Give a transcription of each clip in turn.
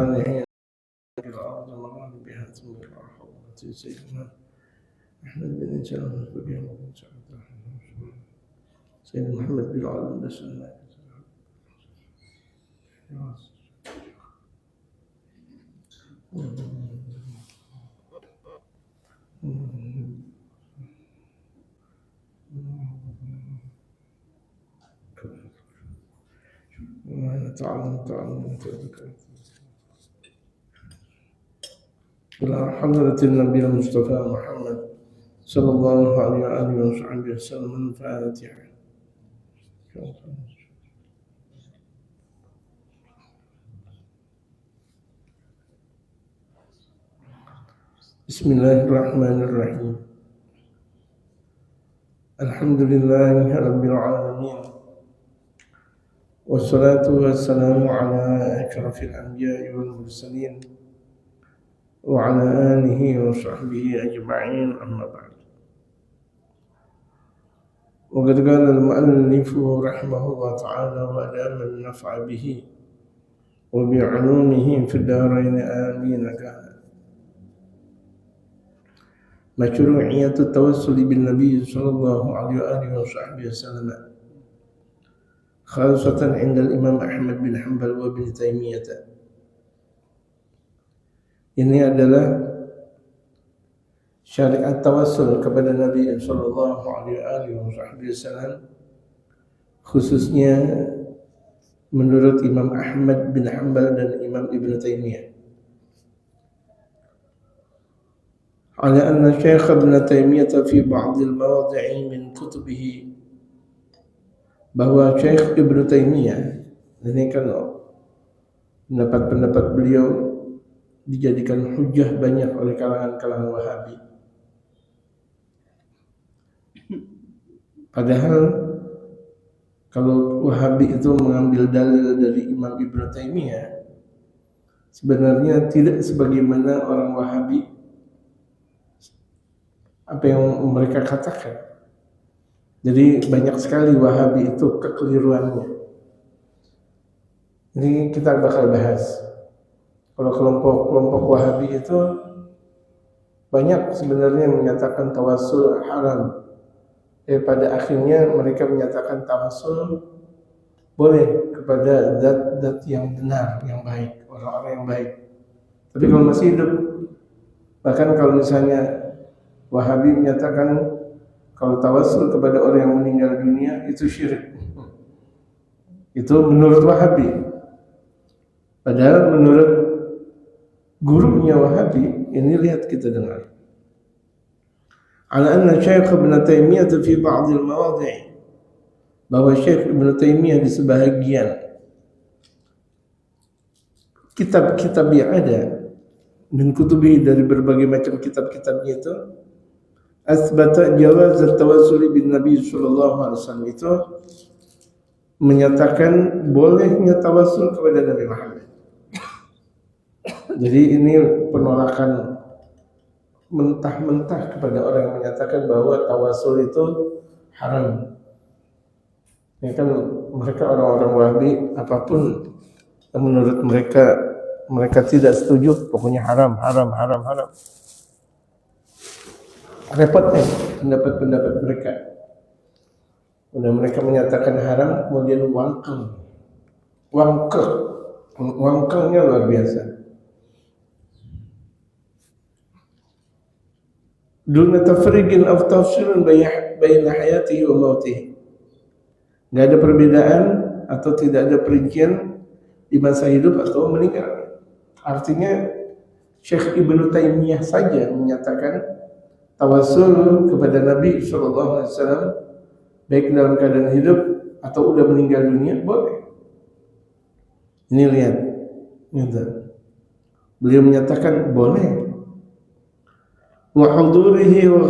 صالحين في الأرض مرام بها ثم الأرحام سيدنا أحمد بن جابر بن سيدنا محمد بن علي بن سلمان تعلم إلى حضرة النبي المصطفى محمد صلى الله عليه وآله وصحبه وسلم. الفاتحة. بسم الله الرحمن الرحيم. الحمد لله رب العالمين، والصلاة والسلام على أشرف الأنبياء والمرسلين وعلى آله وصحبه أجمعين، أما بعد. وقد قال المؤلف رحمه الله تعالى: ودام النفع به وبعلومه في الدارين آمين. مشروعية التوسل بالنبي صلى الله عليه وآله وصحبه وسلم، خاصة عند الإمام أحمد bin Hanbal wa bin Taimiyah. Ini adalah syariat tawassul kepada Nabi sallallahu alaihi wasallam, khususnya menurut Imam Ahmad bin Hanbal dan Imam Ibn Taimiyah. Ala anna Syekh Ibn Taimiyah fi ba'd al-mawadi' min kutubihi, bahwa Syekh Ibn Taimiyah, ini kan pendapat beliau dijadikan hujjah banyak oleh kalangan Wahabi. Padahal kalau Wahabi itu mengambil dalil dari Imam Ibn Taimiyah, sebenarnya tidak sebagaimana orang Wahabi apa yang mereka katakan. Jadi banyak sekali Wahabi itu kekeliruannya. Ini kita bakal bahas. Kalau kelompok Wahabi itu banyak sebenarnya menyatakan tawassul haram. Pada akhirnya mereka menyatakan tawassul boleh kepada zat-zat yang benar, yang baik, orang-orang yang baik. Tapi kalau masih hidup, bahkan kalau misalnya Wahabi menyatakan kalau tawassul kepada orang yang meninggal dunia itu syirik. Itu menurut Wahabi. Padahal menurut gurunya Wahabi, ini lihat kita dengar. Ala anna Syekh Ibn Taimiyah fi ba'd al-mawadi', bahwa Syekh Ibn Taimiyah di sebahagian kitab-kitab yang ada min kutubi, dari berbagai macam kitab-kitabnya itu, asbata jawaz at-tawassul bin Nabi sallallahu alaihi wasallam, itu menyatakan bolehnya tawassul kepada Nabi Muhammad. Jadi ini penolakan mentah-mentah kepada orang yang menyatakan bahwa tawassul itu haram. Ini kan mereka orang-orang Wahabi, apapun yang menurut mereka tidak setuju, pokoknya haram. Repotnya pendapat mereka. Udah mereka menyatakan haram, kemudian wangkelnya luar biasa. Duna tafriqin aw tafsilun baina hayatihi wa mautihi. Enggak ada perbedaan atau tidak ada perincian di masa hidup atau meninggal. Artinya Syekh Ibn Taimiyah saja menyatakan tawassul kepada Nabi sallallahu alaihi wasallam baik dalam keadaan hidup atau udah meninggal dunia boleh. Ini lihat. Beliau menyatakan boleh. Wa hudurihi wa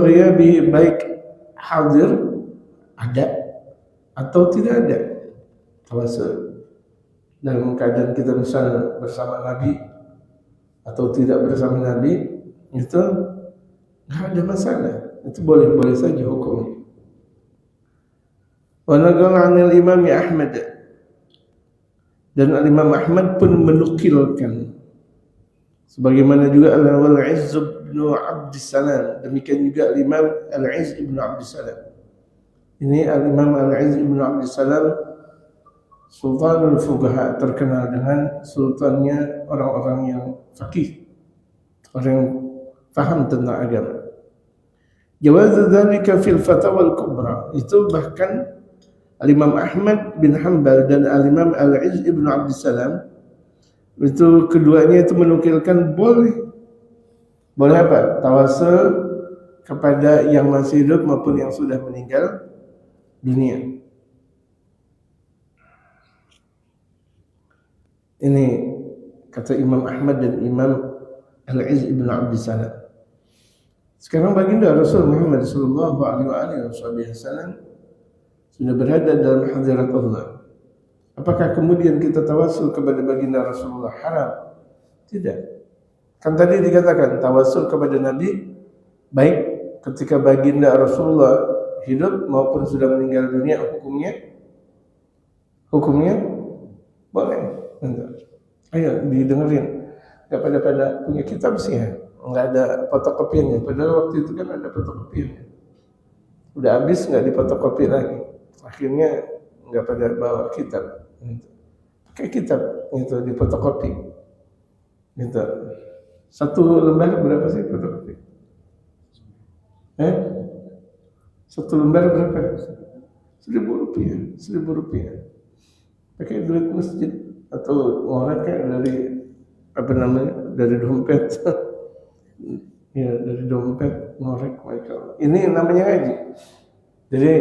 ghayabihi, baik hadir ada atau tidak ada tawassul. Dalam keadaan kita misalnya bersama Nabi atau tidak bersama Nabi, itu enggak ada masalah. Itu boleh saja hukumnya. Wa naqala 'anil Imam Ahmad, Dan Imam Ahmad pun menukilkan, sebagaimana juga Al-Izz bin Abdissalam, demikian juga Imam Al-Izz bin Abdissalam. Ini Al-Imam Al-Izz bin Abdissalam Sultanul Fuqaha, terkenal dengan sultannya orang-orang yang faqih, orang yang faham tentang agama. Jawaz dzalika fil fatawa al-kubra, itu bahkan Al-Imam Ahmad bin Hanbal dan Al-Imam Al-Izz bin Abdissalam itu keduanya itu menukilkan boleh apa? Tawasul kepada yang masih hidup maupun yang sudah meninggal dunia. Ini kata Imam Ahmad dan Imam Al-Izz bin Abdissalam. Sekarang baginda Rasul Muhammad sallallahu alaihi wasallam sudah berada dalam hadirat Allah. Apakah kemudian kita tawasul kepada baginda Rasulullah haram? Tidak. Kan tadi dikatakan tawasul kepada Nabi baik ketika baginda Rasulullah hidup maupun sudah meninggal dunia, hukumnya boleh. Ayo didengerin. Enggak pada punya kitab sih ya. Enggak ada fotokopiannya. Padahal waktu itu kan ada fotokopiannya. Udah habis enggak difotokopi lagi. Akhirnya enggak pada bawa kitab. Pakai kitab itu difotokopi. Gitu. Satu lembar berapa sih fotokopi? Satu lembar berapa? Rp1.000. Pakai duit masjid atau orang kayak dari dompet. Ya, dari dompet ngorek mereka. Ini namanya ngaji. Jadi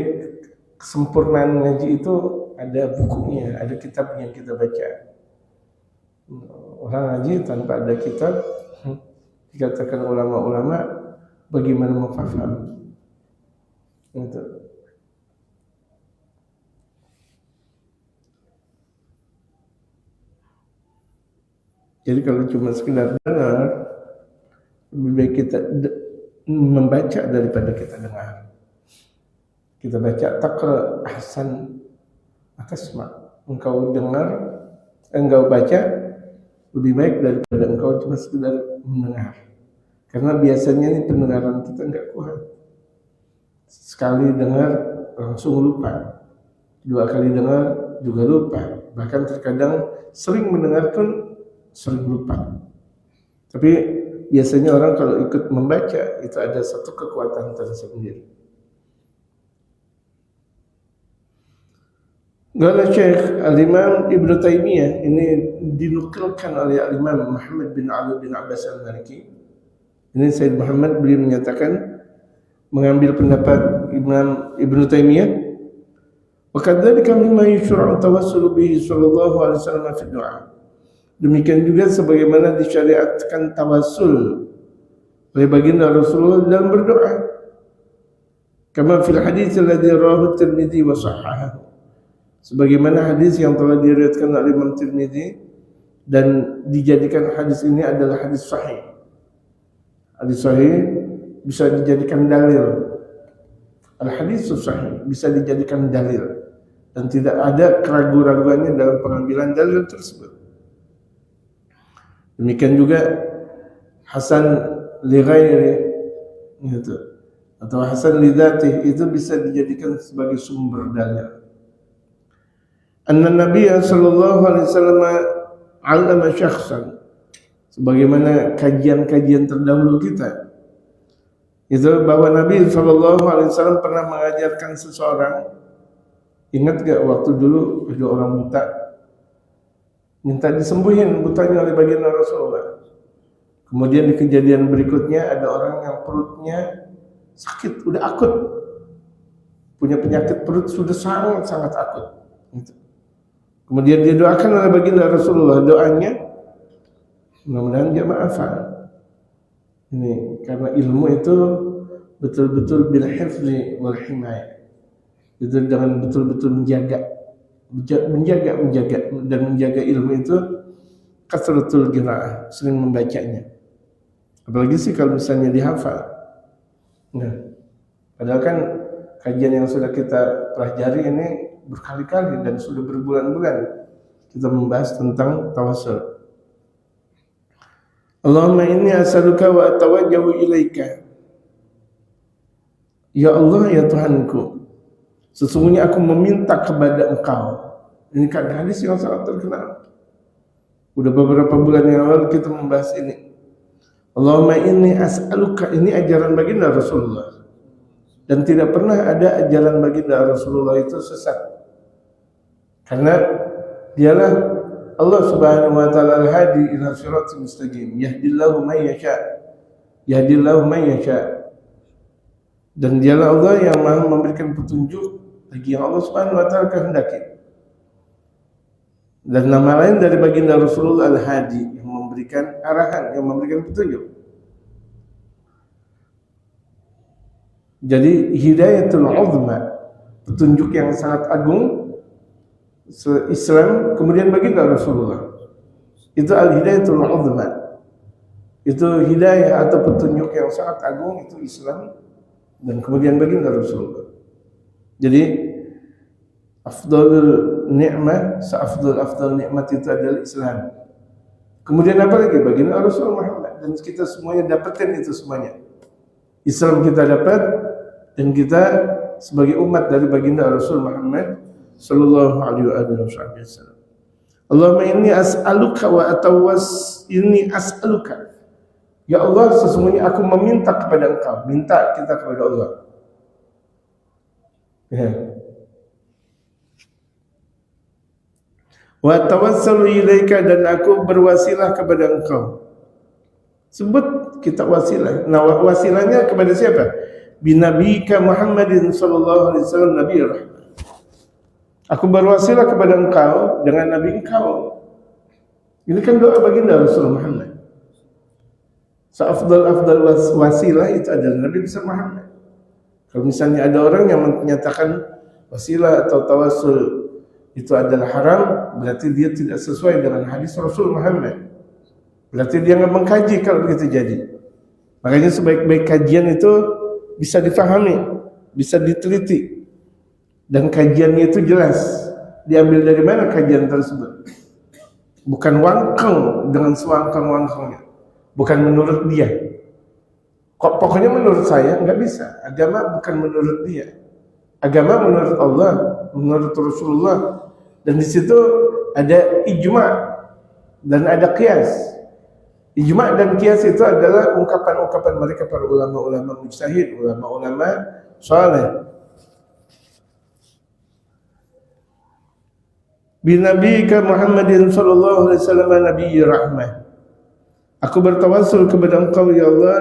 kesempurnaan ngaji itu ada bukunya, ada kitab yang kita baca. Orang ngaji tanpa ada kitab, dikatakan ulama-ulama bagaimana memfaham. Gitu. Jadi kalau cuma sekedar dengar, lebih baik kita membaca daripada kita dengar. Kita baca taqra ahsan atasma. Engkau dengar, engkau baca lebih baik daripada engkau cuma sekedar mendengar. Karena biasanya ini pendengaran kita enggak kuat. Sekali dengar langsung lupa. 2 kali dengar juga lupa. Bahkan terkadang sering mendengar pun sering lupa. Tapi biasanya orang kalau ikut membaca itu ada satu kekuatan tersendiri. Qala Syekh Al-Imam Ibn Taimiyah, ini dinukilkan oleh Al-Imam Muhammad bin Ali bin Abbas Al-Maliki. Ini Sayyid Muhammad beliau menyatakan mengambil pendapat Imam Ibn Taimiyah, wa kadzalika mimma yusyra'u tawassulu bihi sallallahu alaihi wasallam fi du'a. Demikian juga sebagaimana disyariatkan tawassul oleh baginda Rasulullah dalam berdoa. Kama fil hadits alladhi rawahu Tirmidzi wa sahahahu. Sebagaimana hadis yang telah diriwayatkan oleh Imam Tirmidzi dan dijadikan hadis ini adalah hadis sahih. Hadis sahih bisa dijadikan dalil. Al-hadis sahih bisa dijadikan dalil dan tidak ada keraguan-raguannya dalam pengambilan dalil tersebut. Demikian juga hasan li ghairi gitu, atau hasan li dzatihi itu bisa dijadikan sebagai sumber dalil. Anna Nabiya sallallahu alaihi wasallam 'allama syakhsan, sebagaimana kajian-kajian terdahulu kita itu bahwa Nabi sallallahu alaihi wasallam pernah mengajarkan seseorang. Ingat gak waktu dulu ada orang buta minta disembuhin butanya oleh baginda Rasulullah. Kemudian di kejadian berikutnya ada orang yang perutnya sakit, udah akut, punya penyakit perut sudah sangat akut. Kemudian dia doakan oleh baginda Rasulullah, doanya mudah-mudahan dia maafan. Ini karena ilmu itu betul-betul bil hifzi wal himayah. Itu dengan betul-betul menjaga dan menjaga ilmu itu kasratul qiraah, sering membacanya. Apalagi sih kalau misalnya dihafal. Nah, padahal kan kajian yang sudah kita pelajari ini berkali-kali dan sudah berbulan-bulan kita membahas tentang tawassul. Allahumma inni as'aluka wa atawajjahu ilaika. Ya Allah, ya Tuhanku, sesungguhnya aku meminta kepada Engkau. Ini kan hadis yang sangat terkenal. Udah beberapa bulan yang lalu kita membahas ini. Allahumma inni as'aluka, ini ajaran baginda Rasulullah. Dan tidak pernah ada ajaran baginda Rasulullah itu sesat. Karena dialah Allah Subhanahu wa taala al-hadi ila siratal mustaqim. Yahdillahu man yasha. Yahdillahu man yasha. Dan dialah Allah yang Maha memberikan petunjuk bagi yang Allah Subhanahu wa taala kehendaki. Dan nama lain dari baginda Rasulullah al-hadi, yang memberikan arahan, yang memberikan petunjuk. Jadi hidayatul uzma, petunjuk yang sangat agung, Islam, kemudian baginda Rasulullah. Itu al-hidayatul uzma. Itu hidayah atau petunjuk yang sangat agung, itu Islam, dan kemudian baginda Rasulullah. Jadi afdalul ni'mah, afdal nikmat itu adalah Islam. Kemudian apa lagi? Baginda Rasulullah Muhammad. Dan kita semuanya dapatkan itu semuanya. Islam kita dapat, dan kita sebagai umat dari baginda Rasul Muhammad sallallahu alaihi wasallam. Allahumma inni as'aluka wa inni as'aluka. Ya Allah, sesungguhnya aku meminta kepada Engkau. Minta kita kepada Allah. Ya. Wa tawassalu ilaika, dan aku berwasilah kepada Engkau. Sebut kita wasilah. Nah, wasilahnya kepada siapa? Binabika Muhammadin sallallahu alaihi wasallam, Nabi rahmah. Aku berwasilah kepada Engkau dengan Nabi Engkau. Ini kan doa baginda Rasulullah Muhammad. Seafdal wasilah itu adalah Nabi besar Muhammad. Kalau misalnya ada orang yang menyatakan wasilah atau tawassul itu adalah haram, berarti dia tidak sesuai dengan hadis Rasul Muhammad. Berarti dia nggak mengkaji kalau begitu jadi. Makanya sebaik-baik kajian itu bisa difahami, bisa diteliti. Dan kajiannya itu jelas. Diambil dari mana kajian tersebut? Bukan wangkang dengan sewangkang-wangkangnya. Bukan menurut dia. Kok pokoknya menurut saya nggak bisa. Agama bukan menurut dia. Agama menurut Allah, menurut Rasulullah. Dan di situ ada ijma dan ada qiyas. Ijma dan qiyas itu adalah ungkapan-ungkapan mereka para ulama-ulama mujtahid, ulama-ulama saleh. Binabika Muhammadin sallallahu alaihi wasallam, Nabi rahmah. Aku bertawassul kepada Engkau ya Allah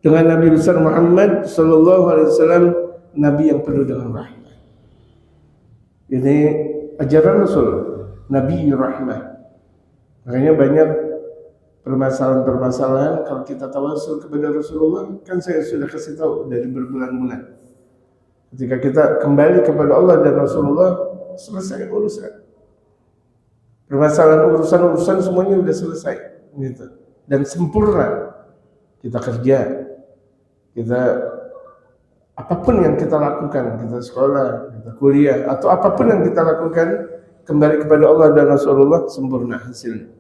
dengan Nabi besar Muhammad sallallahu alaihi wasallam, Nabi yang penuh dengan rahmat. Ini ajaran Rasul, Nabi rahmah. Makanya banyak permasalahan-permasalahan kalau kita tawassul kepada Rasulullah, kan saya sudah kasih tahu dari berbulan-bulan. Ketika kita kembali kepada Allah dan Rasulullah, selesai urusan. Permasalahan urusan semuanya sudah selesai, gitu. Dan sempurna. Kita kerja, kita apapun yang kita lakukan, kita sekolah, kita kuliah, atau apapun yang kita lakukan, kembali kepada Allah dan Rasulullah, sempurna hasilnya.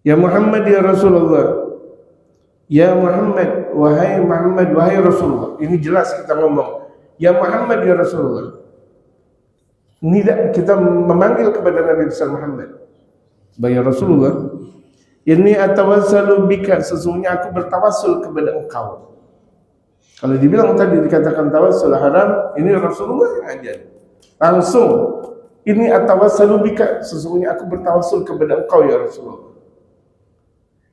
Ya Muhammad ya Rasulullah, ya Muhammad, wahai Rasulullah. Ini jelas kita ngomong, ya Muhammad ya Rasulullah. Ini kita memanggil kepada Nabi besar Muhammad sebagai Rasulullah. Ini atawassalu bika, sesungguhnya aku bertawassul kepada Engkau. Kalau dibilang tadi dikatakan tawassul haram, ini Rasulullah yang ajar. Langsung, ini atawassalu bika, sesungguhnya aku bertawassul kepada Engkau ya Rasulullah.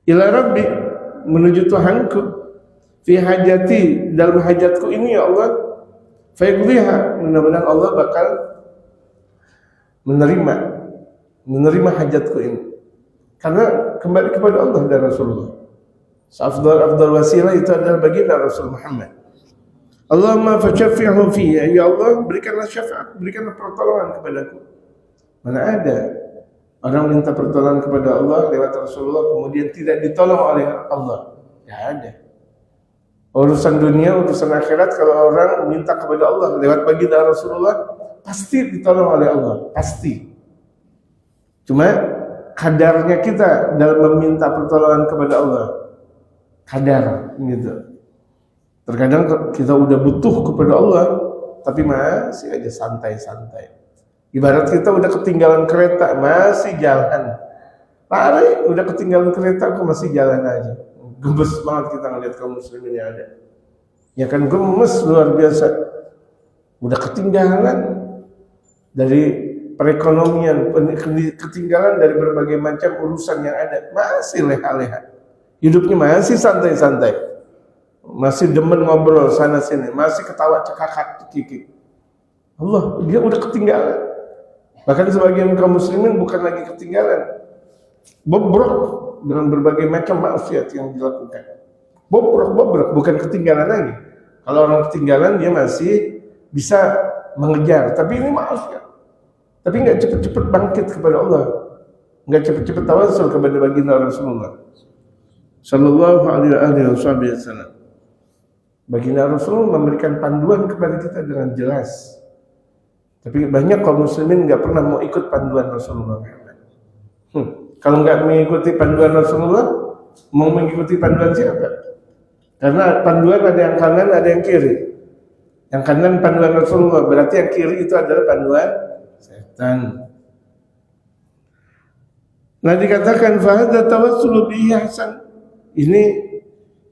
Ila Rabbi, menuju Tuhanku, fi hajati, dalam hajatku ini ya Allah, fayaqdiha, mudah-mudahan Allah bakal menerima hajatku ini. Karena kembali kepada Allah dan Rasulullah. Afdal wasilah itu adalah baginda Rasul Muhammad. Allahumma fashaffi'hu fiyya, ya Allah berikanlah syafaat, berikanlah pertolongan kepadaku. Mana ada orang minta pertolongan kepada Allah lewat Rasulullah kemudian tidak ditolong oleh Allah? Tidak ada. Urusan dunia, urusan akhirat, kalau orang minta kepada Allah lewat baginda Rasulullah, pasti ditolong oleh Allah, pasti. Cuma kadarnya kita dalam meminta pertolongan kepada Allah, kadar gitu. Terkadang kita udah butuh kepada Allah, tapi masih aja santai-santai. Ibarat kita udah ketinggalan kereta, masih jalan. Lari, udah ketinggalan kereta, kok masih jalan aja. Gemes banget kita ngeliat kaum muslimin yang ada. Ya kan, gemes luar biasa. Udah ketinggalan dari perekonomian, ketinggalan dari berbagai macam urusan yang ada. Masih leha-leha. Hidupnya masih santai-santai. Masih demen ngobrol sana sini, masih ketawa cekakak kiki. Allah, dia udah ketinggalan. Bahkan sebagian kaum muslimin bukan lagi ketinggalan, bobrok dengan berbagai macam maksiat yang dilakukan. Bobrok, bukan ketinggalan lagi. Kalau orang ketinggalan dia masih bisa mengejar, tapi ini maksiat. Tapi nggak cepet-cepet bangkit kepada Allah, nggak cepet-cepet tawasul kepada baginda Rasulullah Sallallahu Alaihi Wasallam. Baginda Rasul memberikan panduan kepada kita dengan jelas. Tapi banyak kaum muslimin nggak pernah mau ikut panduan Rasulullah. Kalau nggak mengikuti panduan Rasulullah, mau mengikuti panduan siapa? Karena panduan ada yang kanan, ada yang kiri. Yang kanan panduan Rasulullah, berarti yang kiri itu adalah panduan setan. Nah dikatakan fahadza tawassulu bihi hasan. Ini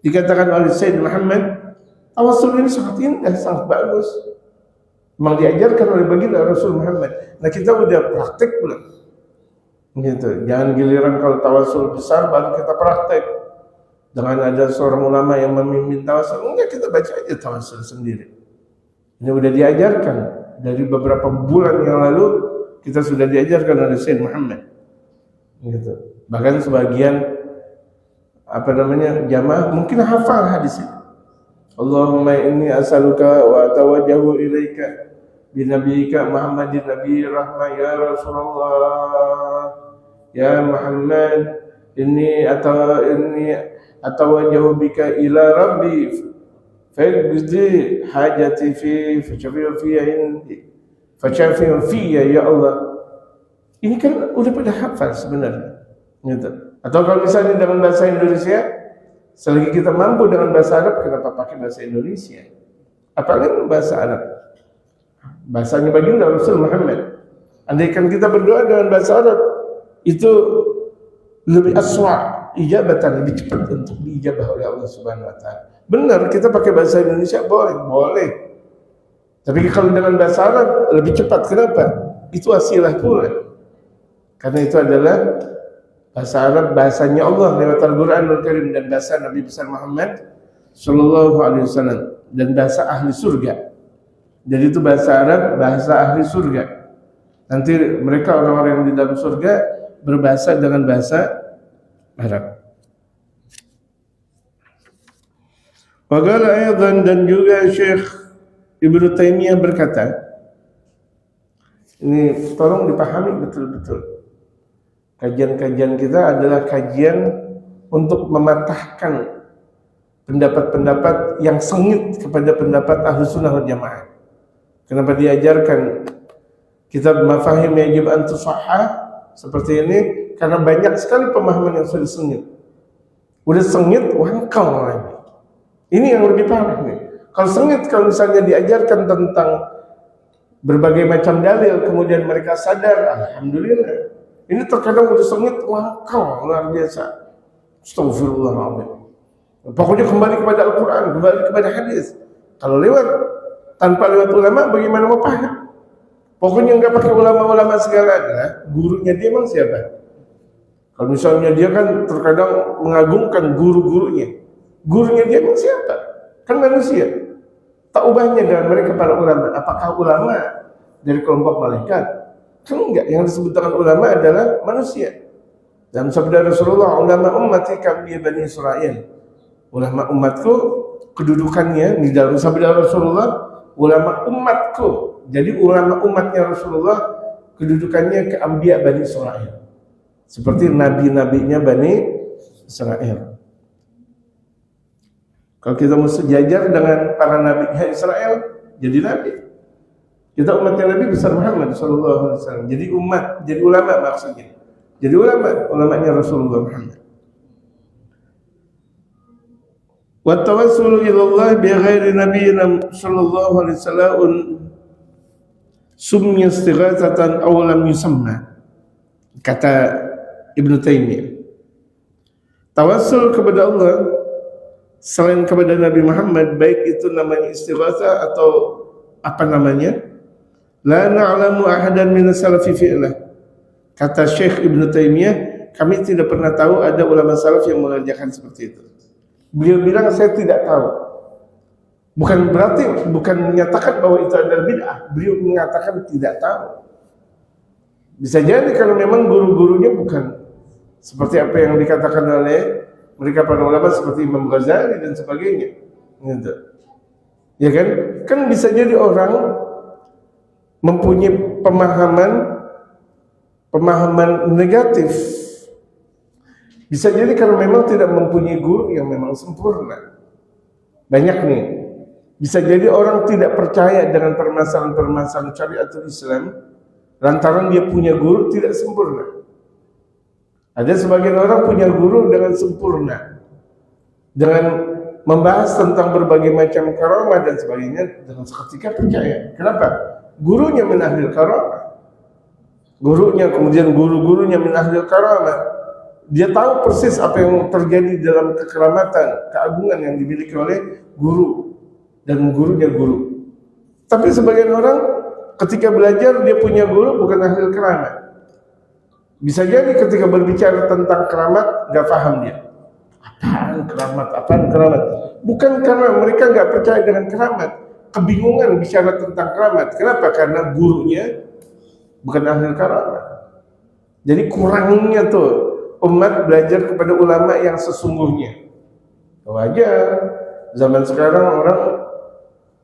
dikatakan oleh Sayyid Muhammad, tawassul ini sangat indah, sangat bagus. Memang diajarkan oleh baginda Rasul Muhammad. Nah kita udah praktek belum? Gitu. Jangan giliran kalau tawassul besar baru kita praktek. Dengan ada seorang ulama yang memimpin tawassul, enggak, kita baca aja tawassul sendiri. Ini udah diajarkan dari beberapa bulan yang lalu, kita sudah diajarkan oleh Sayyid Muhammad. Gitu. Bahkan sebagian jamaah mungkin hafal hadis ini. Allahumma inni as'aluka wa atawajjahu ilaika bi nabiyyika Muhammadin nabiyyi rahmah ya Rasulullah ya Muhammad inni atawajjahu bika ila rabbi faqdi hajati fachafi fi ya Allah. Ini kan udah pada hafal sebenarnya gitu. Atau kalau misalnya dengan bahasa Indonesia, selagi kita mampu dengan bahasa Arab, kenapa pakai bahasa Indonesia? Apalagi bahasa Arab. Bahasanya baginda Rasul Muhammad. Andaikan kita berdoa dengan bahasa Arab, itu lebih aswa, ijabatan, lebih cepat untuk diijabah oleh Allah Subhanahu wa taala. Benar, kita pakai bahasa Indonesia boleh. Tapi kalau dengan bahasa Arab lebih cepat, kenapa? Itu wasilah pula. Karena itu adalah bahasa Arab, bahasanya Allah lewat Al-Quranul Karim, dan bahasa Nabi besar Muhammad Sallallahu Alaihi Wasallam, dan bahasa ahli surga. Jadi itu bahasa Arab, bahasa ahli surga. Nanti mereka orang-orang yang di dalam surga berbahasa dengan bahasa Arab. Waqala aydan, dan juga Syekh Ibnu Taimiyah berkata, ini tolong dipahami betul-betul. Kajian-kajian kita adalah kajian untuk mematahkan pendapat-pendapat yang sengit kepada pendapat Ahlus Sunnah wal Jamaah. Kenapa diajarkan kitab Mafahim Yajib an Tusahhah seperti ini? Karena banyak sekali pemahaman yang sudah sengit. Udah sengit, wangkal lagi. Ini yang lebih parah nih. Kalau sengit, kalau misalnya diajarkan tentang berbagai macam dalil, kemudian mereka sadar, alhamdulillah. Ini terkadang udah sengit, wangkal luar biasa. Astagfirullahaladzim. Pokoknya kembali kepada Al-Quran, kembali kepada hadis. Kalau tanpa lewat ulama, bagaimana mau paham? Pokoknya nggak pakai ulama-ulama segala. Nah, gurunya dia memang siapa? Kalau misalnya dia kan terkadang mengagungkan guru-gurunya. Gurunya dia memang siapa? Kan manusia. Tak ubahnya dengan mereka para ulama. Apakah ulama dari kelompok malaikat? Kan enggak, yang disebut dengan ulama adalah manusia. Dalam sabda Rasulullah, ulama ummati ka'ambiya Bani Israil. Ulama umatku, kedudukannya di dalam sabda Rasulullah, ulama umatku. Jadi ulama umatnya Rasulullah, kedudukannya ka'ambiya Bani Israil. Seperti nabi-nabinya Bani Israil. Kalau kita mau sejajar dengan para nabinya Israel, jadi nabi. Kita umatnya Nabi besar Muhammad Sallallahu Alaihi Wasallam. Jadi umat, jadi ulama maksudnya. Jadi ulamanya Rasulullah Muhammad. Wa tawassulu ila Allah bi ghairi nabiyyina sallallahu alaihi wasallam summiya istighatsatan aw lam yusamma. Kata Ibnu Taimiyah. Tawassul kepada Allah selain kepada Nabi Muhammad, baik itu namanya istighatsah atau apa namanya, la na'lamu ahadan min as-salafi fi'lah. Kata Syekh Ibnu Taimiyah, kami tidak pernah tahu ada ulama salaf yang mengerjakan seperti itu. Beliau bilang saya tidak tahu. Bukan berarti bukan menyatakan bahwa itu adalah bid'ah. Beliau mengatakan tidak tahu. Bisa jadi kalau memang guru-gurunya bukan seperti apa yang dikatakan oleh mereka para ulama seperti Imam Ghazali dan sebagainya. Gitu. Ya kan? Kan bisa jadi orang mempunyai pemahaman negatif. Bisa jadi kalau memang tidak mempunyai guru yang memang sempurna. Banyak nih. Bisa jadi orang tidak percaya dengan permasalahan-permasalahan syariatul Islam lantaran dia punya guru tidak sempurna. Ada sebagian orang punya guru dengan sempurna, dengan membahas tentang berbagai macam karamah dan sebagainya, dengan seketika percaya. Kenapa? Gurunya min ahlil karamah. Gurunya, kemudian guru-gurunya min ahlil karamah. Dia tahu persis apa yang terjadi dalam kekeramatan, keagungan yang dimiliki oleh guru dan gurunya guru. Tapi sebagian orang ketika belajar dia punya guru bukan ahli keramat. Bisa jadi ketika berbicara tentang keramat nggak paham dia. Apaan keramat? Apaan keramat? Bukan karena mereka nggak percaya dengan keramat, kebingungan bicara tentang keramat. Kenapa? Karena gurunya bukan ahli keramat. Jadi kurangnya tuh umat belajar kepada ulama yang sesungguhnya. Wajar. Zaman sekarang orang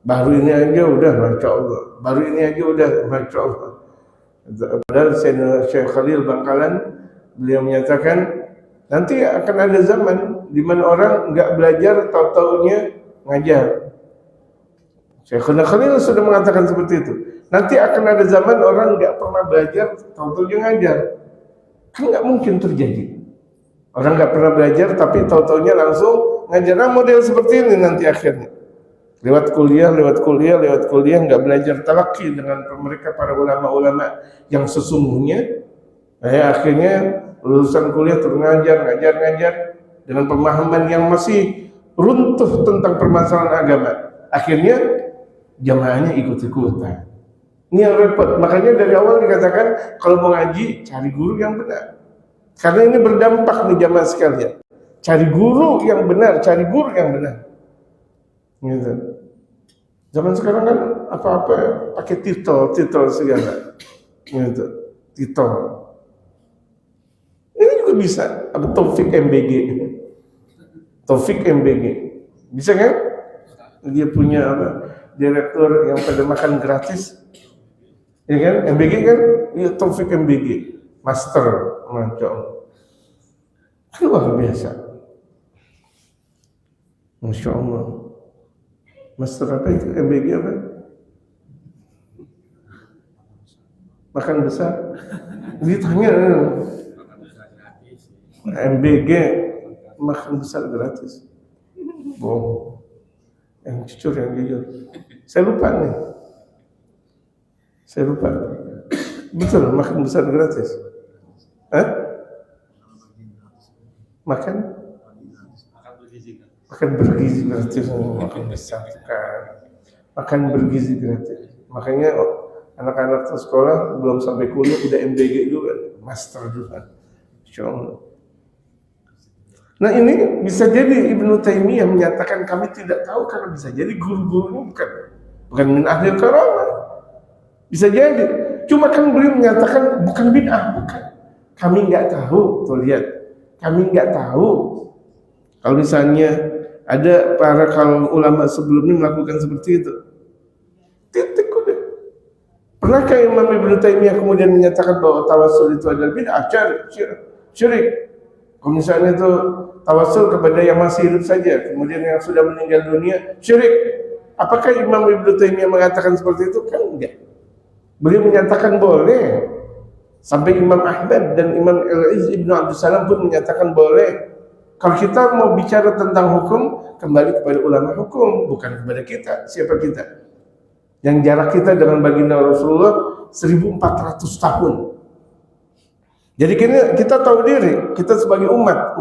baru ini aja udah Masya Allah, baru ini aja udah Masya Allah. Padahal Syekh Khalil Bangkalan beliau menyatakan nanti akan ada zaman di mana orang nggak belajar tahu-taunya ngajar. Syekh Khalil sudah mengatakan seperti itu. Nanti akan ada zaman orang nggak pernah belajar tahu-taunya ngajar. Kan nggak mungkin terjadi. Orang nggak pernah belajar tapi tahu-taunya langsung ngajar. Nah, model seperti ini nanti akhirnya. Lewat kuliah nggak belajar talaki dengan mereka para ulama-ulama yang sesungguhnya. Nah, akhirnya lulusan kuliah terus ngajar dengan pemahaman yang masih runtuh tentang permasalahan agama. Akhirnya jamaahnya ikut-ikutan. Ini yang repot. Makanya dari awal dikatakan kalau mau ngaji cari guru yang benar. Karena ini berdampak nih jamaah sekalian. Cari guru yang benar, Gitu. Zaman sekarang kan apa-apa pakai titel segala. Gitu. Titel. Ini juga bisa. Apa Taufik MBG. Bisa kan? Dia punya apa? Direktur yang pada makan gratis. Ya kan? MBG kan? Ya, Taufik MBG. Master. Macam. Luar biasa. Masya Allah. Master apa itu? MBG apa? Makan besar. Ditanya MBG makan besar gratis. Bohong. Yang jujur, yang jujur. Saya lupa. Betul, makan besar gratis. Hah? Makan bergizi gratis. Makan besar kan. Makan bergizi gratis. Makanya anak-anak sekolah belum sampai kuliah udah MBG juga, master juga. Insyaallah. Nah, ini bisa jadi Ibnu Taimiyah menyatakan kami tidak tahu karena bisa jadi guru-gurunya bukan min ahli karamah. Bisa jadi. Cuma kan beliau menyatakan bukan bid'ah, bukan. Kami nggak tahu, tuh lihat. Kami nggak tahu. Kalau misalnya ada para kaum ulama sebelumnya melakukan seperti itu, titik udah. Pernahkah Imam Ibnu Taimiyah kemudian menyatakan bahwa tawassul itu adalah bid'ah, syirik? Kalau misalnya itu tawassul kepada yang masih hidup saja, kemudian yang sudah meninggal dunia, syirik. Apakah Imam Ibnu Taimiyah mengatakan seperti itu? Kan enggak. Beliau menyatakan boleh, Sampai Imam Ahmad dan Imam Al-Izz Ibn Abdul Salam pun menyatakan boleh. Kalau kita mau bicara tentang hukum, kembali kepada ulama hukum, bukan kepada kita. Siapa kita? Yang jarak kita dengan baginda Rasulullah 1400 tahun. Jadi kita tahu diri, kita sebagai umat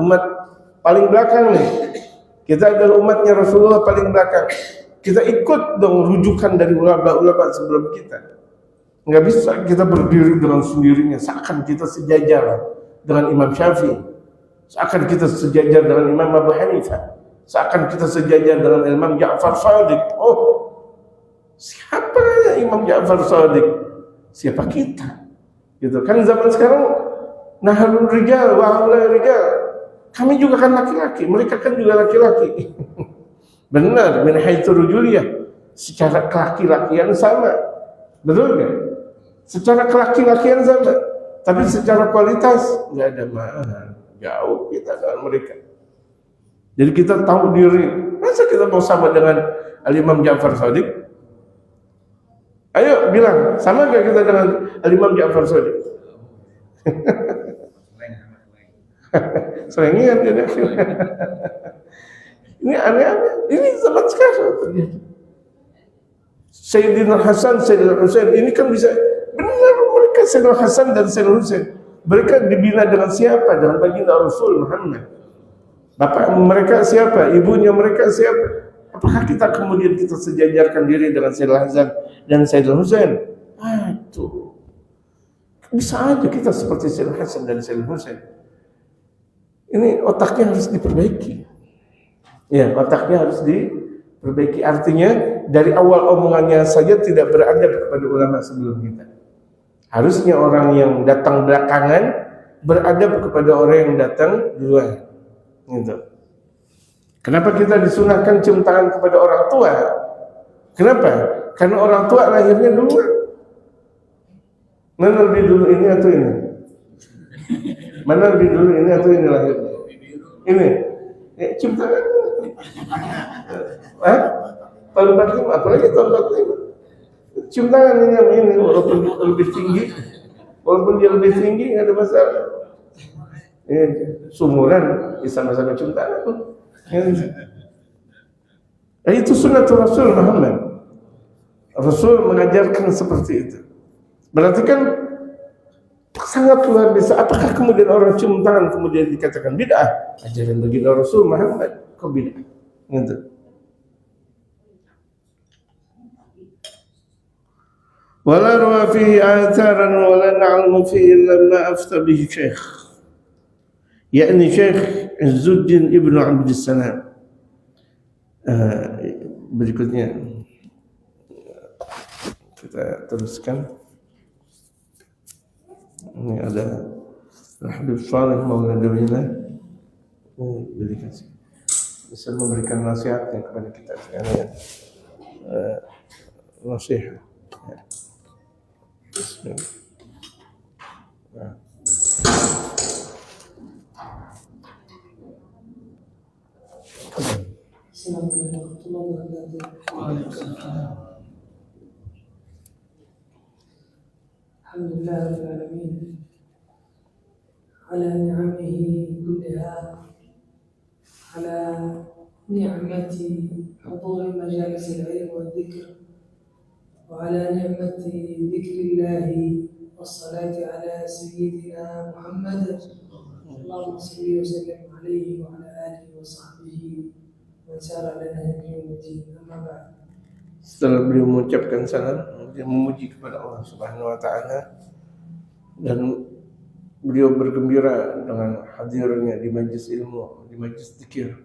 paling belakang nih. Kita adalah umatnya Rasulullah paling belakang. Kita ikut dong rujukan dari ulama-ulama sebelum kita. Nggak bisa kita berdiri dengan sendirinya, seakan kita sejajar dengan Imam Syafi'i, seakan kita sejajar dengan Imam Abu Hanifah, seakan kita sejajar dengan Imam Ja'far Shadiq. Oh, siapa Imam Ja'far Shadiq? Siapa kita? Gitu kan zaman sekarang, nahalul rijal wa haulai rijal. Kami juga kan laki-laki, mereka kan juga laki-laki. Benar, min haitsu rujuliyah, secara kelaki-lakian sama. Betul kan? Secara kelaki-lakian sama, tapi secara kualitas nggak ada mana, jauh kita dengan mereka. Jadi kita tahu diri. Masa kita mau sama dengan Al-Imam Ja'far Shadiq? Ayo bilang, sama nggak kita dengan Al-Imam Ja'far Shadiq? Selengian ini. Ini aneh-aneh. Ini zaman sekarang terjadi. Sayyidina Hasan, Sayyidina Husain, ini kan bisa benar mereka Sayyidina Hasan dan Sayyidina Husain. Mereka dibina dengan siapa? Dengan baginda Rasul Muhammad. Bapak mereka siapa? Ibunya mereka siapa? Apakah kita kemudian kita sejajarkan diri dengan Sayyidina Hasan dan Sayyidina Husain? Itu bisa aja kita seperti Sayyidina Hasan dan Sayyidina Husain. Ini otaknya harus diperbaiki. Ya, otaknya harus diperbaiki. Artinya dari awal omongannya saja tidak beradab kepada ulama sebelum kita. Harusnya orang yang datang belakangan beradab kepada orang yang datang duluan. Gitu. Kenapa kita disunahkan cium tangan kepada orang tua? Kenapa? Karena orang tua lahirnya duluan. Mana lebih dulu ini atau ini? Mana lebih dulu ini atau ini lahirnya? Ini. Cium tangan. Hah? Tahun 45, apalagi tahun 45. Cium tangan ini walaupun lebih tinggi. Walaupun dia lebih tinggi nggak ada masalah. Sumuran sama-sama cium tangan. Itu sunnatul Rasul Muhammad. Rasul mengajarkan seperti itu. Berarti kan sangat luar biasa. Apakah kemudian orang cium tangan kemudian dikatakan bid'ah? Ajaran baginda Rasul Muhammad kok bid'ah? Gitu. Wala rawa fihi atharan wala na'lamu fihi illa ma afta bihi syekh. Yakni Syekh Izzuddin Ibnu Abdul Salam. Berikutnya kita teruskan. Ini ada Habib Saleh Maula Dawillah. Bisa memberikan nasihatnya kepada kita sekalian. Nasihat. Bismillah. Assalamualaikum warahmatullahi wabarakatuh. Alhamdulillah rabbil alamin ala ni'amihi kullaha ala ni'mati huduri majalis al-ilm wa dhikr wa ala ni'mati dhikrillahi wassalati ala sayyidina Muhammad Allahumma salli wa sallim alaihi wa ala alihi wa sahbihi wa sara lana yawmiddin. Amma ba'd. Setelah beliau mengucapkan salam, dia memuji kepada Allah Subhanahu wa taala dan beliau bergembira dengan hadirnya di majlis ilmu, di majlis zikir.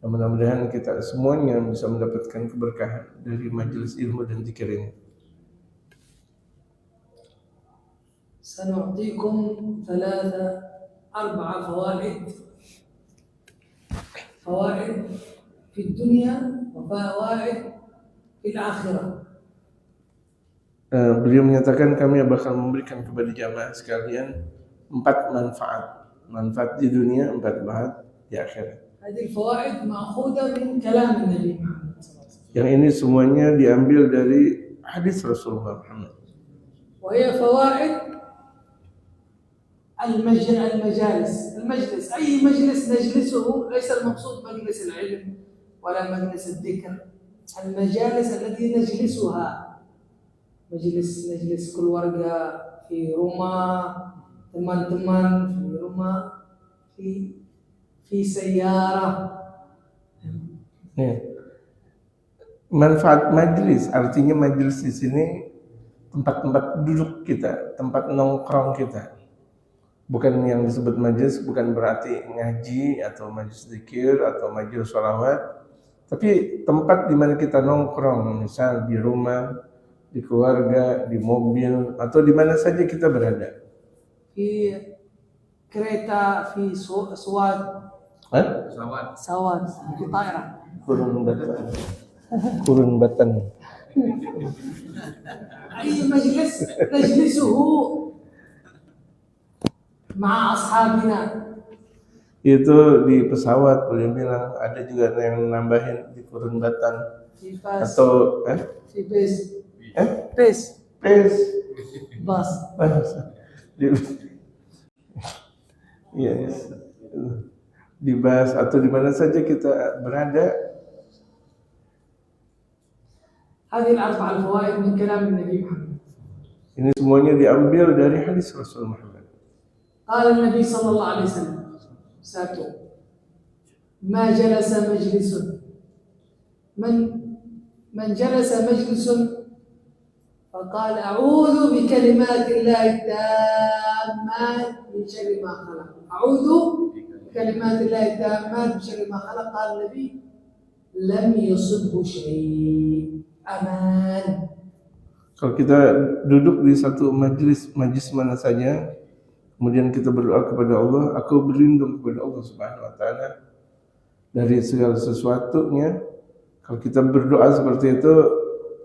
Dan mudah-mudahan kita semuanya bisa mendapatkan keberkahan dari majlis ilmu dan zikir ini. سنعطيكم 4 فوائد في الدنيا وفوائد في الآخرة. Beliau menyatakan kami bakal memberikan kepada jamaah sekalian 4 manfaat di dunia, 4 manfaat di akhirat. هذه الفوائد مأخوذة من كلام النبي محمد. Yang ini semuanya diambil dari hadis Rasulullah Muhammad. وهي فوائد المجلس أي مجلس نجلسه ليس المقصود مجلس العلم ولا مجلس الذكر. المجالس التي نجلسها نجلس keluarga في rumah, teman-teman في rumah, في سيارة. Manfaat majlis, artinya majlis di sini tempat-tempat duduk kita, tempat nongkrong kita. Bukan yang disebut majlis, bukan berarti ngaji atau majlis zikir atau majlis sholawat, tapi tempat di mana kita nongkrong, misal di rumah, di keluarga, di mobil, atau di mana saja kita berada. Di kereta, di pesawat, di tairah. Kurun batan. أي مجلس نجلسه مع أصحابنا. Itu di pesawat, boleh bilang. Ada juga yang nambahin di kurun batan. Atau di bus. Bus. Yes. Di bus atau di mana saja kita berada. هذه الأربع الفوائد من كلام النبي محمد. Ini semuanya diambil dari hadis Rasul Muhammad. قال النبي صلى الله عليه وسلم: ساتو ما جلس مجلس من جلس مجلس فقال أعوذ بكلمات الله التامات من شر ما خلق. أعوذ بكلمات الله التامات من شر ما خلق. قال النبي: لم يصبه شيء. Aman. Kalau kita duduk di satu majlis mana saja, kemudian kita berdoa kepada Allah, aku berlindung kepada Allah Subhanahu wa taala dari segala sesuatunya. Kalau kita berdoa seperti itu,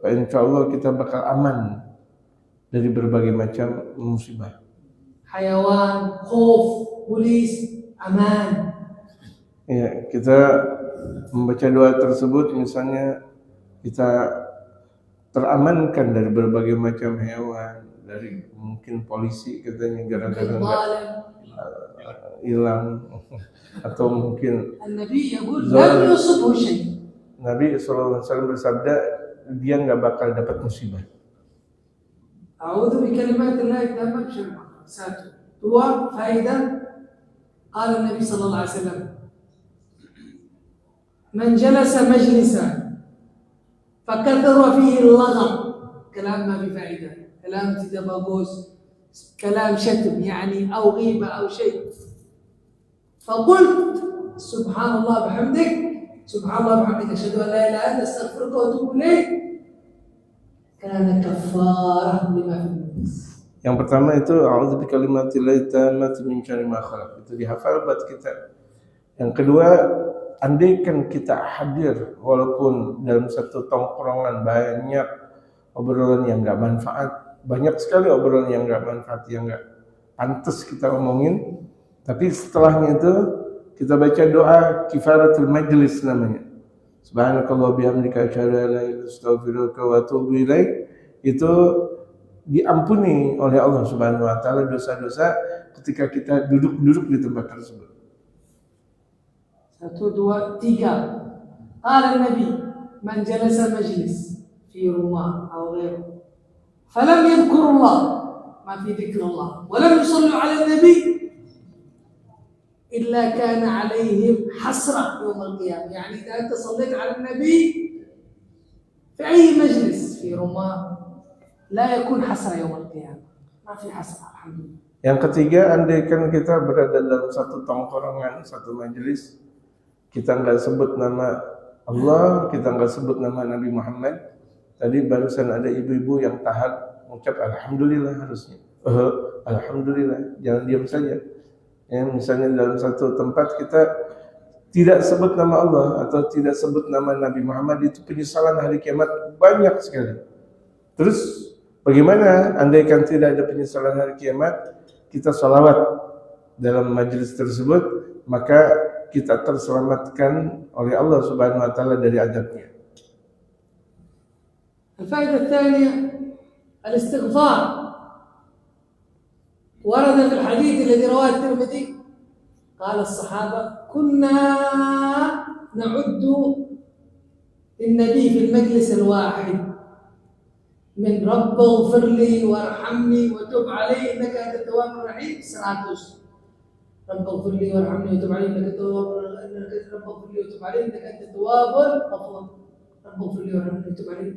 insyaallah kita bakal aman dari berbagai macam musibah. Hayawan, khauf, polis, aman. Ya, kita membaca doa tersebut, misalnya kita teramankan dari berbagai macam hewan, dari mungkin polisi katanya gara-gara hilang atau mungkin Nabi SAW bersabda dia nggak bakal dapat musibah. A'udzu bikalimatillahi tammati min syarri ma khalaq. Satu. Dua, faedah. Qala Nabi sallallahu alaihi wasallam, man jalasa majlisan فكثر فيه اللغط، كلام ما في فائدة، كلام tidak bagus، كلام شتم يعني أو غيبة أو شيء، فقلت سبحان الله بحمدك سبحان الله بحمدك أشهد أن لا إله إلا أنت أستغفرك وأتوب إليك، كان كفارة لما في المجلس. Yang pertama itu a'udzu bikalimatillahi tammati min syarri ma khalaq, itu dihafal buat kita. Yang kedua, andaikan kita hadir walaupun dalam satu tongkrongan banyak obrolan yang enggak manfaat, banyak sekali obrolan yang enggak manfaat, yang enggak pantas kita omongin, tapi setelahnya itu kita baca doa kifaratul majlis namanya. Subhanakallah bihamdika asyhadu an la ilaha illa anta astaghfiruka wa atubu ilaik. Itu diampuni oleh Allah Subhanahu wa taala dosa-dosa ketika kita duduk di tempat tersebut. Satu, dua, tiga. Qala Nabi, man jalasa majlis fi rumah atau ghairu, falam yadhkur Allah, ma fi dhikr Allah, wa lam yusallu ala Nabi, illa kana alaihim hasra yawm al-qiyamah. Yani idza anta sallayt ala Nabi fi ay majlis fi rumah la yakun hasra yawm al-qiyamah. Ma fi hasra, alhamdulillah. Yang ketiga, andaikan kita berada dalam satu tongkrongan, satu majelis, kita nggak sebut nama Allah, kita nggak sebut nama Nabi Muhammad. Tadi barusan ada ibu-ibu yang tahan mengucap alhamdulillah harusnya. Alhamdulillah, jangan diam saja. Ya, misalnya dalam satu tempat kita tidak sebut nama Allah atau tidak sebut nama Nabi Muhammad, itu penyesalan hari kiamat banyak sekali. Terus bagaimana andaikan tidak ada penyesalan hari kiamat, kita sholawat dalam majelis tersebut, maka kita terselamatkan oleh Allah Subhanahu wa taala dari azabnya. الفائدة الثانية الاستغفار ورد في الحديث الذي رواه الترمذي قال الصحابة كنا نعد النبي في المجلس الواحد من رب اغفر لي وارحمني وتب علي انك انت التواب الرحيم 100. رب اغفر لي وارحمني وتب علي انك التواب رب اغفر لي وتب علي انك انت التواب الغفور. رب اغفر لي وارحمني وتب علي.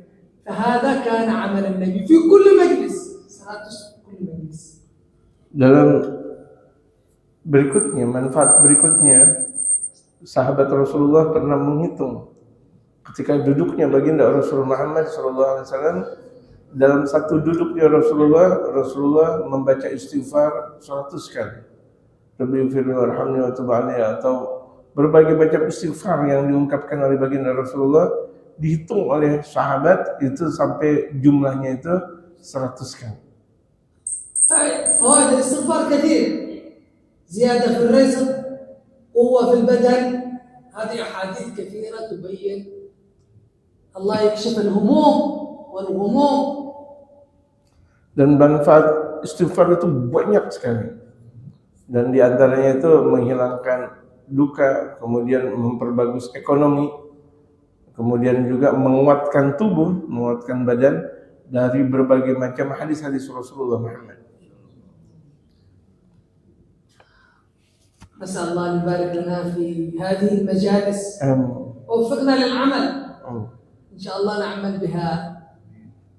فهذا كان عمل النبي في كل مجلس 100 كل مجلس. Dalam berikutnya, manfaat berikutnya, sahabat Rasulullah pernah menghitung ketika duduknya baginda Rasulullah Muhammad SAW. Dalam satu duduknya Rasulullah membaca istighfar 100 kali. Rabbi firli warhamni wa tub alayya, atau berbagai macam istighfar yang diungkapkan oleh baginda Rasulullah dihitung oleh sahabat itu sampai jumlahnya itu 100 kali. فوائد الاستغفار كثير. زيادة في الرزق، قوة في البدن. هذه أحاديث كثيرة تبين الله يكشف الهموم والغموم. Dan manfaat istighfar itu banyak sekali. Dan di antaranya itu menghilangkan duka, kemudian memperbagus ekonomi, kemudian juga menguatkan tubuh, menguatkan badan dari berbagai macam hadis-hadis Rasulullah Muhammad. نسأل الله أن يبارك لنا في هذه المجالس ووفقنا للعمل. إن شاء الله نعمل بها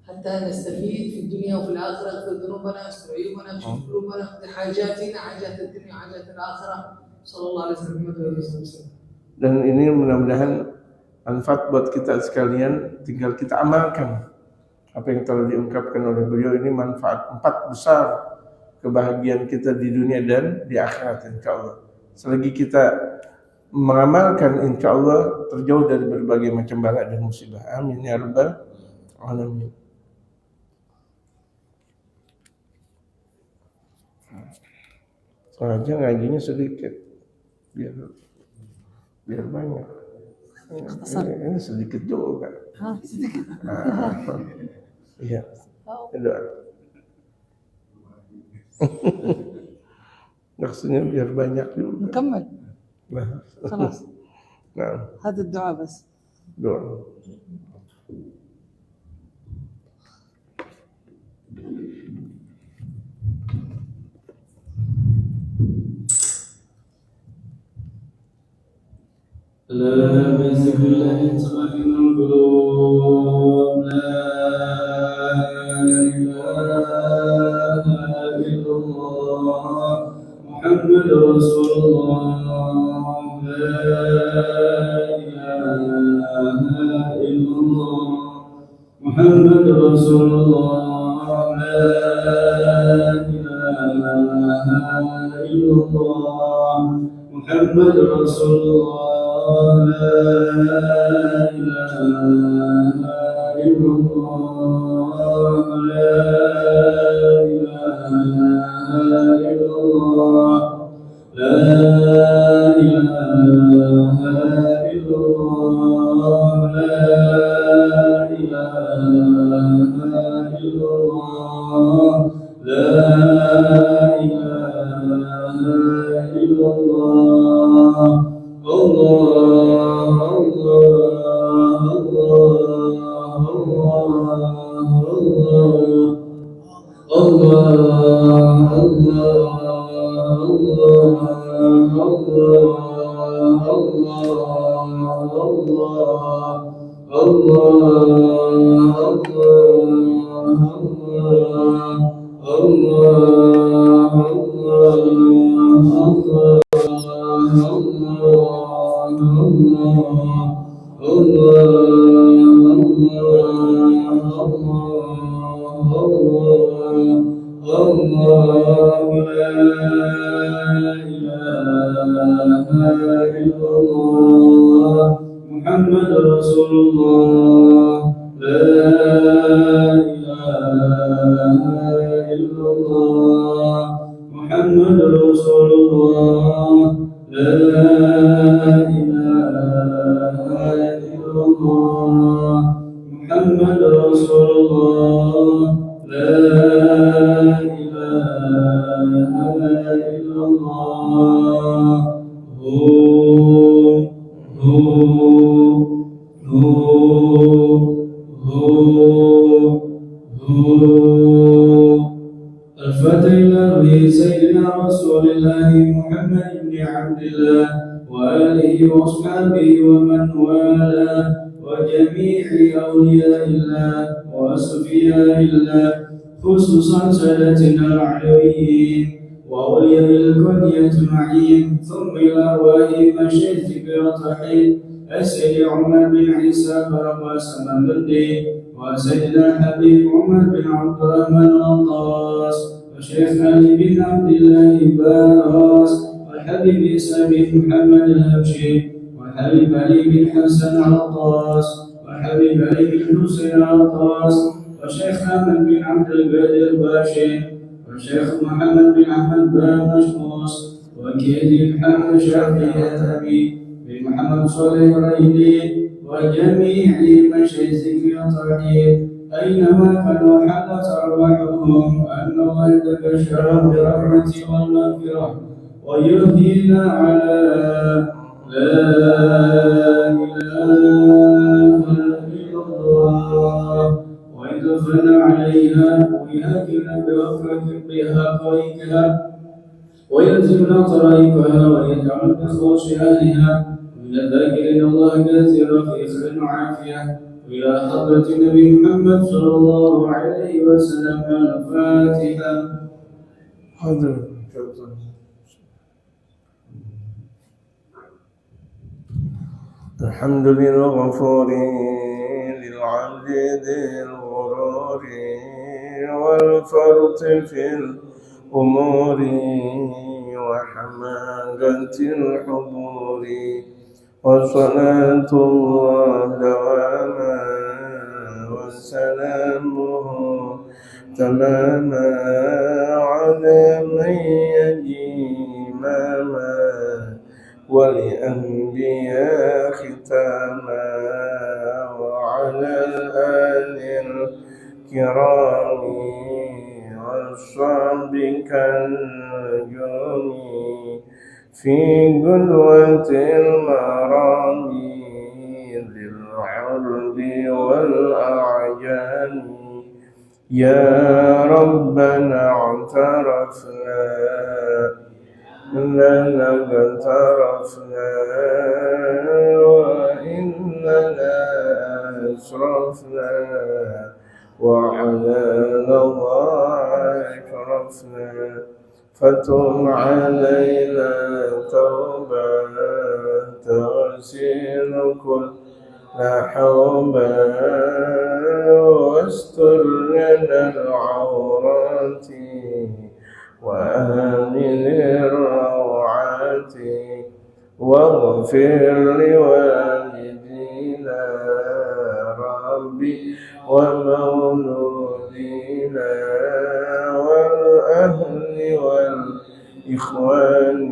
حتى نستفيد في الدنيا وفي الآخرة، نغفر ذنوبنا ويستر عيوبنا ويكشف قلوبنا ويقضي حاجاتنا، حاجات الدنيا وحاجات الآخرة. صلى الله عليه وسلم. Dan ini mudah-mudahan manfaat buat kita sekalian, tinggal kita amalkan apa yang telah diungkapkan oleh beliau. Ini manfaat 4 besar kebahagiaan kita di dunia dan di akhirat, insyaallah. Selagi kita mengamalkan, insyaallah terjauh dari berbagai macam bala dan musibah. Amin ya rabbal alamin. Sengaja ngajinya sedikit biar banyak. Ini sedikit juga. sedikit. Iya. Doa. Maksudnya biar banyak juga. نكمل. خلاص. نعم. هذا الدعاء بس. دعاء. لا بذكر الله تطمئن القلوب. لا إله إلا الله محمد رسول الله. لا إله إلا الله محمد رسول الله. لا إله إلا الله محمد رسول الله. لا إله إلا الله. لا إله إلا الله. لا إله إلا الله. لا إله إلا الله. لا إله إلا الله. الله الله الله محمد رسول الله. لا إله إلا الله محمد رسول الله. لا إله إلا الله محمد رسول الله. لا إله إلا الله الفاتح إلى سيدنا رسول الله محمد بن عبد الله وآله وأصحابه ومن والاه وجميع أولياء الله وأصفياء الله خصوصا سادتنا العلويين وأولياء الكون أجمعين ثم إلى أرواح مشايخ الرحيم السيد عمر بن عيسى برقاس الدين وسيدنا الحبيب عمر بن عبد الرحمن الطاس وشيخ علي بن عبد الله باراس والحبيب عيسى بن محمد الهبشي والحبيب علي بن حسن الطاس والحبيب علي بن حسين الطاس والشيخ أحمد بن عبد القادر باشي والشيخ محمد بن أحمد بن مشموس وكيدي محمد شافعي أبي بن محمد صالح الريدي وجميع مشايخ التوحيد أينما كانوا حلت أرواحهم أن الله يتبشر برحمته والمغفرة ويهدينا على لا إله إلا الله ويدفن عليها ويهدينا بحقائقها ويلزمنا طرائقها ويجعل بخوش أهلها من الذاكرين الله كثيرا في خير وعافية وإلى حضرة النبي محمد صلى الله عليه وسلم الفاتحة. حاضر. الحمد للغفور للعبد ذي الغرور والفرط في الأمور وحماقة الحضور وصلاة الله دواما وسلامه تماما على من يجي إماما ولأنبياء ختاما وعلى الآل الكرام والصحب كالنجوم في قدوة المرام ذي العرب والأعجام يا ربنا اعترفنا إننا اقترفنا وإننا أسرفنا وعلى الله أشرفنا فتب علينا توبة تغسل كل حوبة واستر لنا العورات وآمن الروعات واغفر لوالدينا ربي ومولودينا والأهل والإخوان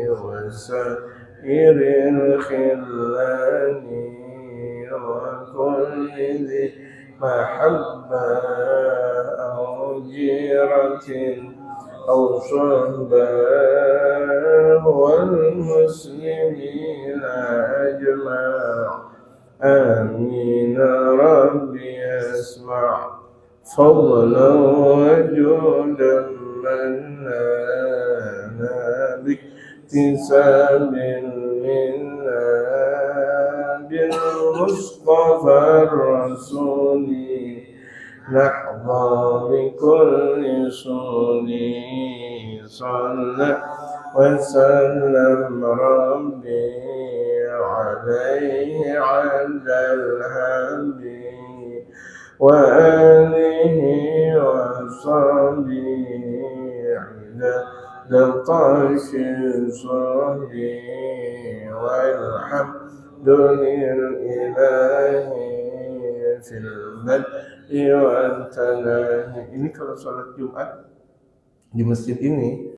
وسائر الخلان وكل ذي محبة أو جيرة أو صحبة والمسلمين أجمع آمين ربي اسمع فضلا وجودا منانا باكتساب منا بالمصطفى الرسول نحظى بكل سوني صلى وسلم ربي عليه عند الهدي وآله وصحبه عدد الطرش صحبه والحمد لله في البدء والتناهي. Ini kalau sholat Jumat di masjid ini